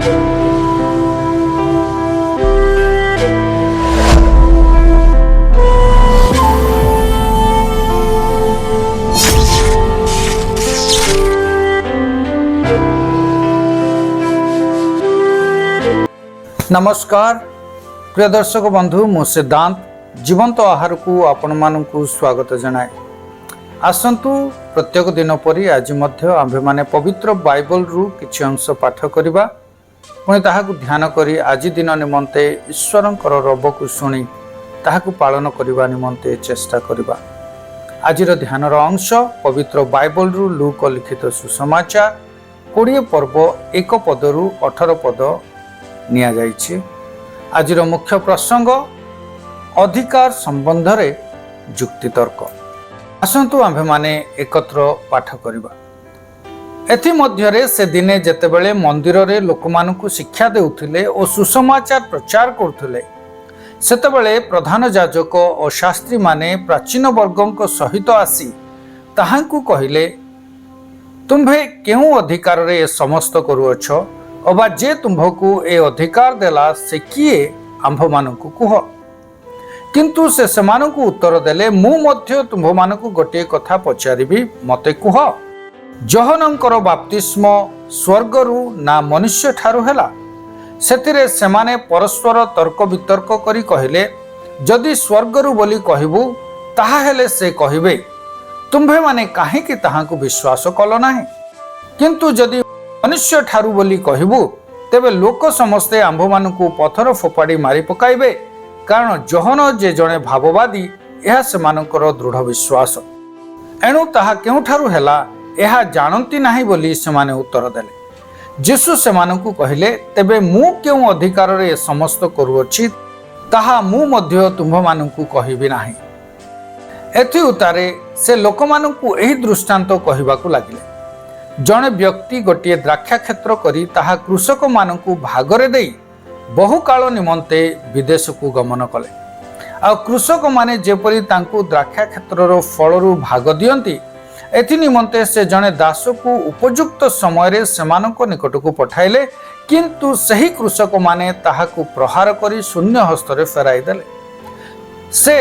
नमस्कार प्रिय दर्शक बंधु मु सिद्धांत जीवंत आहार को आपण मानकु स्वागत जनाए। आसंतु प्रत्येक दिन परी आज मध्य आम्भे माने पवित्र बाइबल रु किछि अंश पाठ करिबा पुणी ताहाकु ध्यान करी आज दिन निमंते ईश्वरंकर रब को सुनी ताहाकु पालन करिबा निमंते चेष्टा करिबा। आजिर ध्यानर अंश पवित्र बाइबल रु लूक लिखित सुसमाचार 20 पर्व 1 पदरु 18 पद निया जाइछि। आजिर मुख्य प्रसंग अधिकार संबंध रे जुक्ति तर्क। आसंतु आम्भे माने एकत्र पाठ करिबा। एथि मध्यरे से दिने जेतेबेले मंदिर रे लोकमानकु शिक्षा देउथिले ओ सुसमाचार प्रचार करथुले सेतेबेले प्रधान याजक और शास्त्री माने प्राचीन वर्गों सहित आसी ताहांकु कहिले, तुम्भे केउ अधिकार रे समस्त करूअछ अबा जे तुम्भकु ए अधिकार देला से किए आम्भ मानकु कुह। किंतु से समानकु उत्तर देले, मु मध्य तुम्भ मानकु गोटे कथा पचारिबी, मते कुह, जहनंकर बाप्तिस्म स्वर्गरु ना मनुष्य ठारु हेला? सेतिरे सेमाने परस्पर तर्क वितर्क करी कहिले, जदि स्वर्गरु बोली कहिबु ताहा हेले से कहिबे, तुम्भे माने काहेकि ताहाकु विश्वास कल नाही? किंतु जदि मनुष्य ठारु बोली कहिबु तेबे लोक समस्ते आम्भ मानकु पथर फोपाड़ी मारी पकाइबे, कारण जहन जे जणे भाववादी यह सेमानकर दृढ़ विश्वास। एणु ताहा केउठारु हेला यह जानती नाही बोली सेमाने उत्तर देले। यीशु सेमानकु कहिले, तेबे मु केउ अधिकार रे समस्त करूअछि ताहा मु मध्य तुम्भ मानकु कहिबि नाही। एथि उतारे से लोकमानकु एही दृष्टांत कहिबाकू लागिले। जणे व्यक्ति गोटे द्राक्षा क्षेत्र करी ताहा कृषक मानकु भागरे देई बहु काल निमंते विदेश को गमन कले। आ कृषक माने जेपरी तांकु द्राक्षा क्षेत्रर फलरु भाग दियंती, एथि निमंते से जणे दास को उपयुक्त समय रे सेमानक निकट को पठाइले, किंतु सही कृषक माने ताहाकु प्रहार करी शून्य हस्तरे फेराई देले। से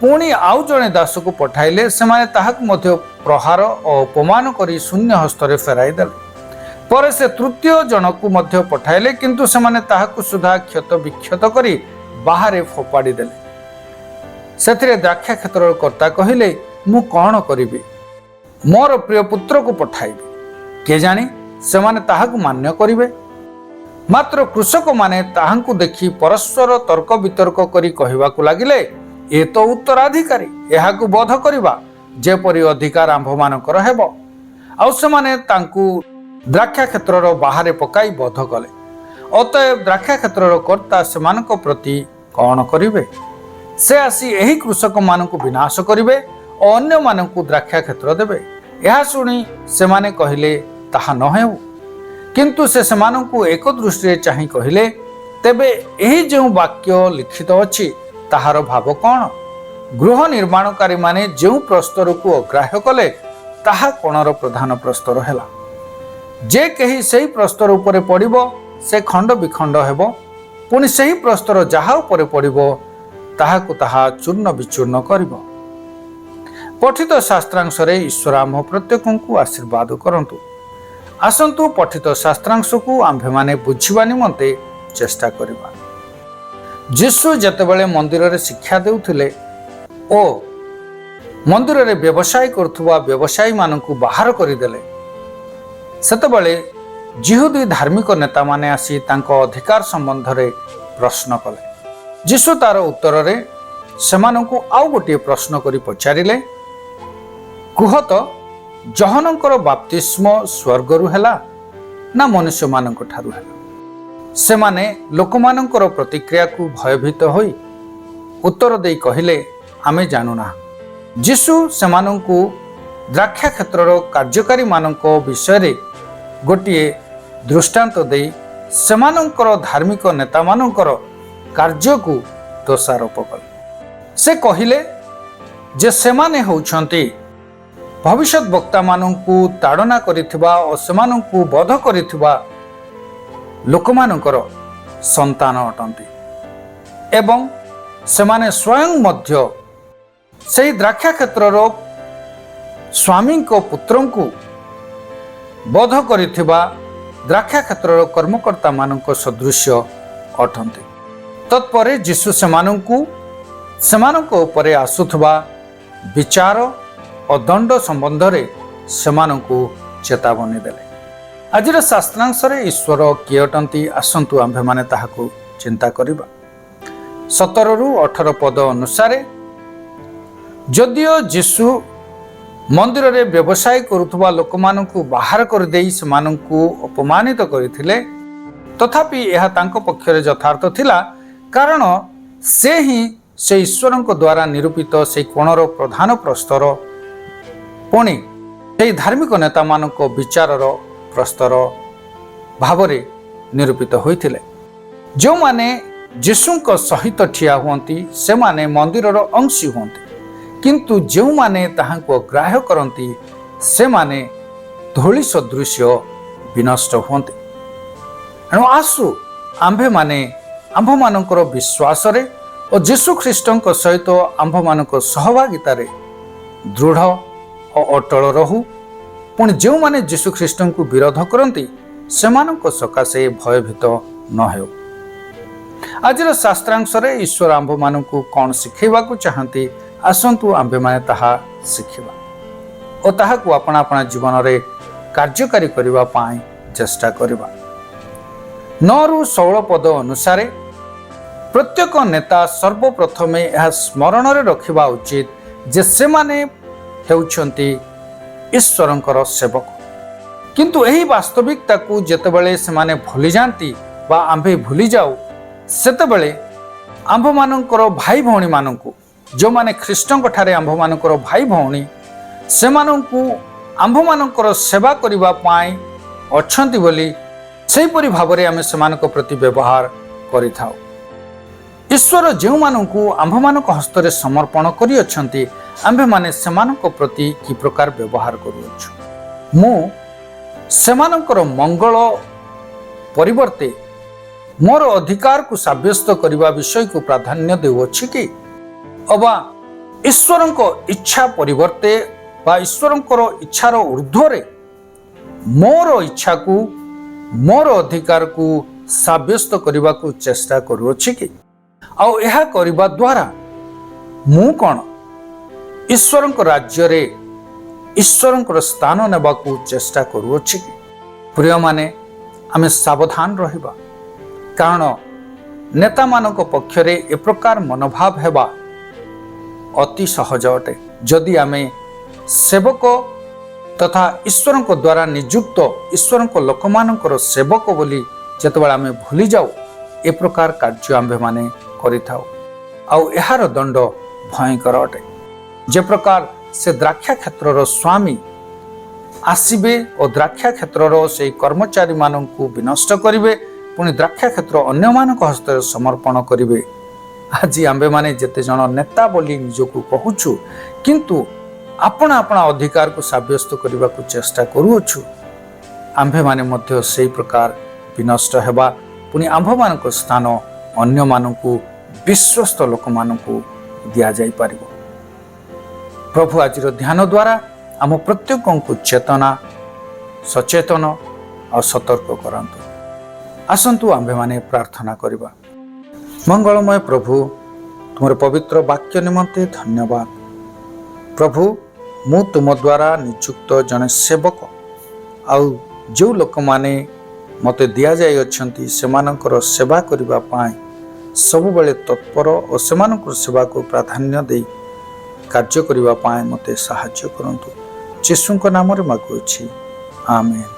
पुणी आउ जणे दास को पठाइले, सेमाने ताहाकु मध्य प्रहार और अपमान करी शून्य हस्तरे फेराई देले। पर से तृतीय जनकु मध्य पठाइले, किंतु सेमाने ताहाकु सुधा क्षत विक्षत करी बाहरे फोपाड़ी देले। सेथिरे द्राक्षा क्षेत्रर कर्ता कहिले, मु कौन करिबि? मोर प्रिय पुत्र को पठाइबि, के जानी सेमाने ताहाकु मान्य करिबे? मात्र कृषक माने ताहांकु देखि परस्पर तर्क वितर्क करी कहिबाकू लागिले, ए तो उत्तराधिकारी, एहाकु बोध करिबा जेपरि अधिकार आम्भ मानकर हेबो। आउ सेमाने तांकु द्राक्षा क्षेत्रर बाहरे पकाई बोध कले। अतएव द्राक्षा क्षेत्रर कर्ता सेमानक प्रति कौन करिवे? से आसी एही कृषक मानकु विनाश करिवे और अन्य मानकु द्राक्षा क्षेत्र देबे। यह शुणी सेमाने कहिले, ताहा न हेउ। किंतु से सेमानकु एक दृष्टि चाहि कहिले, तेबे एही जो वाक्य लिखित अछि ताहार भाव कौन? गृह निर्माणकारी माने जो प्रस्तर को अग्राह्य कले ताहा कोणर प्रधान प्रस्तर हेला। जे कहीं सही प्रस्तर उपरे पड़िबो से खंड विखंड हेबो, पुणी सही प्रस्तर जहा उपरे पड़िबो ताहाकु ताहा चूर्ण विचूर्ण करिबो। पठित शास्त्रांश रे ईश्वर आम प्रत्येकଙ୍କୁ आशीर्वाद करंतु। आसंतु पठित शास्त्रांश को आम्भे माने बुझिबा निमंते चेष्टा करिबा। यीशु जेतेबेले मंदिर रे शिक्षा देउथिले ओ मंदिर रे व्यवसाय करथुवा व्यवसायी मानकु बाहर करिदेले, सेतेबेले जिहुदी धार्मिक नेता माने आसी तांको अधिकार संबंध रे प्रश्न कले। यीशु तार उत्तर रे सेमानकु आउ गोटे प्रश्न करी पचारिले, कुह तो जहनंकर बाप्तिस्म स्वर्गरु हेला ना मनुष्य मानक ठारु हेला? सेमाने लोकमानंकर प्रतिक्रिया को भयभीत होई उत्तर देई कहिले, आमे जानुना। यीशु सेमानंकु द्राक्षा क्षेत्रर कार्यकारी मानक विषय रे गोटे दृष्टांत देई सेमानंकर धार्मिक नेता मानकर कार्य को दोषारोप कले। से कहिले जे सेमाने होउछंती भविष्यत वक्ता मानकु ताड़ना करिथिबा और सेमानंकु बध करिथिबा ଲୋକମାନଙ୍କର ସନ୍ତାନ ଅଟନ୍ତି ଏବଂ ସେମାନେ ସ୍ୱୟଂ ମଧ୍ୟ ସେହି ଦ୍ରାକ୍ଷା କ୍ଷେତ୍ରର ସ୍ୱାମୀଙ୍କ ପୁତ୍ରଙ୍କୁ ବଧ କରିଥିବା ଦ୍ରାକ୍ଷା କ୍ଷେତ୍ରର କର୍ମକର୍ତ୍ତାମାନଙ୍କ ସଦୃଶ୍ୟ ଅଟନ୍ତି। ତତ୍ପରେ ଯୀଶୁ ସେମାନଙ୍କ ଉପରେ ଆସୁଥିବା ବିଚାର ଓ ଦଣ୍ଡ ସମ୍ବନ୍ଧରେ ସେମାନଙ୍କୁ ଚେତାବନୀ ଦେଲେ। ଆଜିର ଶାସ୍ତ୍ରାଂଶରେ ଈଶ୍ୱର କିଏ ଅଟନ୍ତି? ଆସନ୍ତୁ ଆମ୍ଭେମାନେ ତାହାକୁ ଚିନ୍ତା କରିବା। 17-18 ପଦ ଅନୁସାରେ, ଯଦିଓ ଯୀଶୁ ମନ୍ଦିରରେ ବ୍ୟବସାୟ କରୁଥିବା ଲୋକମାନଙ୍କୁ ବାହାର କରିଦେଇ ସେମାନଙ୍କୁ ଅପମାନିତ କରିଥିଲେ, ତଥାପି ଏହା ତାଙ୍କ ପକ୍ଷରେ ଯଥାର୍ଥ ଥିଲା, କାରଣ ସେ ହିଁ ସେ ଈଶ୍ୱରଙ୍କ ଦ୍ୱାରା ନିରୂପିତ ସେହି କୋଣର ପ୍ରଧାନ ପ୍ରସ୍ତର, ପୁଣି ସେହି ଧାର୍ମିକ ନେତାମାନଙ୍କ ବିଚାରର ପ୍ରସ୍ତର ଭାବରେ ନିରୂପିତ ହୋଇଥିଲେ। ଯେଉଁମାନେ ଯୀଶୁଙ୍କ ସହିତ ଠିଆ ହୁଅନ୍ତି ସେମାନେ ମନ୍ଦିରର ଅଂଶୀ ହୁଅନ୍ତି, କିନ୍ତୁ ଯେଉଁମାନେ ତାହାଙ୍କୁ ଅଗ୍ରାହ୍ୟ କରନ୍ତି ସେମାନେ ଧୂଳି ସଦୃଶ୍ୟ ବିନଷ୍ଟ ହୁଅନ୍ତି। ଏଣୁ ଆସୁ ଆମ୍ଭେମାନେ ଆମ୍ଭମାନଙ୍କର ବିଶ୍ୱାସରେ ଓ ଯୀଶୁ ଖ୍ରୀଷ୍ଟଙ୍କ ସହିତ ଆମ୍ଭମାନଙ୍କ ସହଭାଗିତାରେ ଦୃଢ଼ ଓ ଅଟଳ ରହୁ। ପୁଣି ଯେଉଁମାନେ ଯୀଶୁ ଖ୍ରୀଷ୍ଟଙ୍କୁ ବିରୋଧ କରନ୍ତି ସେମାନଙ୍କ ସକାଶେ ଭୟଭୀତ ନ ହେଉ। ଆଜିର ଶାସ୍ତ୍ରାଂଶରେ ଈଶ୍ୱର ଆମ୍ଭମାନଙ୍କୁ କ'ଣ ଶିଖାଇବାକୁ ଚାହାନ୍ତି? ଆସନ୍ତୁ ଆମ୍ଭେମାନେ ତାହା ଶିଖିବା ଓ ତାହାକୁ ଆପଣା ଜୀବନରେ କାର୍ଯ୍ୟକାରୀ କରିବା ପାଇଁ ଚେଷ୍ଟା କରିବା। 9-16 ପଦ ଅନୁସାରେ, ପ୍ରତ୍ୟେକ ନେତା ସର୍ବପ୍ରଥମେ ଏହା ସ୍ମରଣରେ ରଖିବା ଉଚିତ ଯେ ସେମାନେ ହେଉଛନ୍ତି ଈଶ୍ୱରଙ୍କର ସେବକ। କିନ୍ତୁ ଏହି ବାସ୍ତବିକତାକୁ ଯେତେବେଳେ ସେମାନେ ଭୁଲିଯାଆନ୍ତି ବା ଆମ୍ଭେ ଭୁଲିଯାଉ, ସେତେବେଳେ ଆମ୍ଭମାନଙ୍କର ଭାଇ ଭଉଣୀମାନଙ୍କୁ, ଯେଉଁମାନେ ଖ୍ରୀଷ୍ଟଙ୍କ ଠାରେ ଆମ୍ଭମାନଙ୍କର ଭାଇ ଭଉଣୀ, ସେମାନଙ୍କୁ ଆମ୍ଭମାନଙ୍କର ସେବା କରିବା ପାଇଁ ଅଛନ୍ତି ବୋଲି ସେହିପରି ଭାବରେ ଆମେ ସେମାନଙ୍କ ପ୍ରତି ବ୍ୟବହାର କରିଥାଉ। ଈଶ୍ୱର ଯେଉଁମାନଙ୍କୁ ଆମ୍ଭମାନଙ୍କ ହସ୍ତରେ ସମର୍ପଣ କରିଅଛନ୍ତି, ଆମ୍ଭେମାନେ ସେମାନଙ୍କ ପ୍ରତି କି ପ୍ରକାର ବ୍ୟବହାର କରୁଅଛୁ? ମୁଁ ସେମାନଙ୍କର ମଙ୍ଗଳ ପରିବର୍ତ୍ତେ ମୋର ଅଧିକାରକୁ ସାବ୍ୟସ୍ତ କରିବା ବିଷୟକୁ ପ୍ରାଧାନ୍ୟ ଦେଉଅଛି କି? ଅବା ଈଶ୍ୱରଙ୍କ ଇଚ୍ଛା ପରିବର୍ତ୍ତେ ବା ଈଶ୍ୱରଙ୍କର ଇଚ୍ଛାର ଉର୍ଦ୍ଧ୍ୱରେ ମୋର ଇଚ୍ଛାକୁ, ମୋର ଅଧିକାରକୁ ସାବ୍ୟସ୍ତ କରିବାକୁ ଚେଷ୍ଟା କରୁଅଛି କି? ଆଉ ଏହା କରିବା ଦ୍ୱାରା ମୁଁ କ'ଣ ଈଶ୍ୱରଙ୍କ ରାଜ୍ୟରେ ଈଶ୍ୱରଙ୍କର ସ୍ଥାନ ନେବାକୁ ଚେଷ୍ଟା କରୁଅଛି କି? ପ୍ରିୟମାନେ, ଆମେ ସାବଧାନ ରହିବା, କାରଣ ନେତାମାନଙ୍କ ପକ୍ଷରେ ଏ ପ୍ରକାର ମନୋଭାବ ହେବା ଅତି ସହଜ ଅଟେ। ଯଦି ଆମେ ସେବକ ତଥା ଈଶ୍ୱରଙ୍କ ଦ୍ୱାରା ନିଯୁକ୍ତ ଈଶ୍ୱରଙ୍କ ଲୋକମାନଙ୍କର ସେବକ ବୋଲି ଯେତେବେଳେ ଆମେ ଭୁଲିଯାଉ, ଏ ପ୍ରକାର କାର୍ଯ୍ୟ ଆମ୍ଭେମାନେ କରିଥାଉ, ଆଉ ଏହାର ଦଣ୍ଡ ଭୟଙ୍କର ଅଟେ। ଯେ ପ୍ରକାର ସେ ଦ୍ରାକ୍ଷା କ୍ଷେତ୍ରର ସ୍ୱାମୀ ଆସିବେ ଓ ଦ୍ରାକ୍ଷା କ୍ଷେତ୍ରର ସେହି କର୍ମଚାରୀମାନଙ୍କୁ ବିନଷ୍ଟ କରିବେ, ପୁଣି ଦ୍ରାକ୍ଷା କ୍ଷେତ୍ର ଅନ୍ୟମାନଙ୍କ ହସ୍ତରେ ସମର୍ପଣ କରିବେ। ଆଜି ଆମ୍ଭେମାନେ ଯେତେ ଜଣ ନେତା ବୋଲି ନିଜକୁ କହୁଛୁ, କିନ୍ତୁ ଆପଣା ଅଧିକାରକୁ ସାବ୍ୟସ୍ତ କରିବାକୁ ଚେଷ୍ଟା କରୁଅଛୁ, ଆମ୍ଭେମାନେ ମଧ୍ୟ ସେହି ପ୍ରକାର ବିନଷ୍ଟ ହେବା। ପୁଣି ଆମ୍ଭମାନଙ୍କ ସ୍ଥାନ ଅନ୍ୟମାନଙ୍କୁ, ବିଶ୍ୱସ୍ତ ଲୋକମାନଙ୍କୁ ଦିଆଯାଇପାରିବ। ପ୍ରଭୁ ଆଜିର ଧ୍ୟାନ ଦ୍ୱାରା ଆମ ପ୍ରତ୍ୟେକଙ୍କୁ ଚେତନା, ସଚେତନ ଆଉ ସତର୍କ କରନ୍ତୁ। ଆସନ୍ତୁ ଆମ୍ଭେମାନେ ପ୍ରାର୍ଥନା କରିବା। ମଙ୍ଗଳମୟ ପ୍ରଭୁ, ତୁମର ପବିତ୍ର ବାକ୍ୟ ନିମନ୍ତେ ଧନ୍ୟବାଦ। ପ୍ରଭୁ, ମୁଁ ତୁମ ଦ୍ୱାରା ନିଯୁକ୍ତ ଜଣେ ସେବକ, ଆଉ ଯେଉଁ ଲୋକମାନେ ମୋତେ ଦିଆଯାଇଅଛନ୍ତି ସେମାନଙ୍କର ସେବା କରିବା ପାଇଁ ସବୁବେଳେ ତତ୍ପର ଓ ସେମାନଙ୍କର ସେବାକୁ ପ୍ରାଧାନ୍ୟ ଦେଇ କାର୍ଯ୍ୟ କରିବା ପାଇଁ ମୋତେ ସାହାଯ୍ୟ କରନ୍ତୁ। ଯୀଶୁଙ୍କ ନାମରେ ମାଗୁଅଛି, ଆମେନ୍।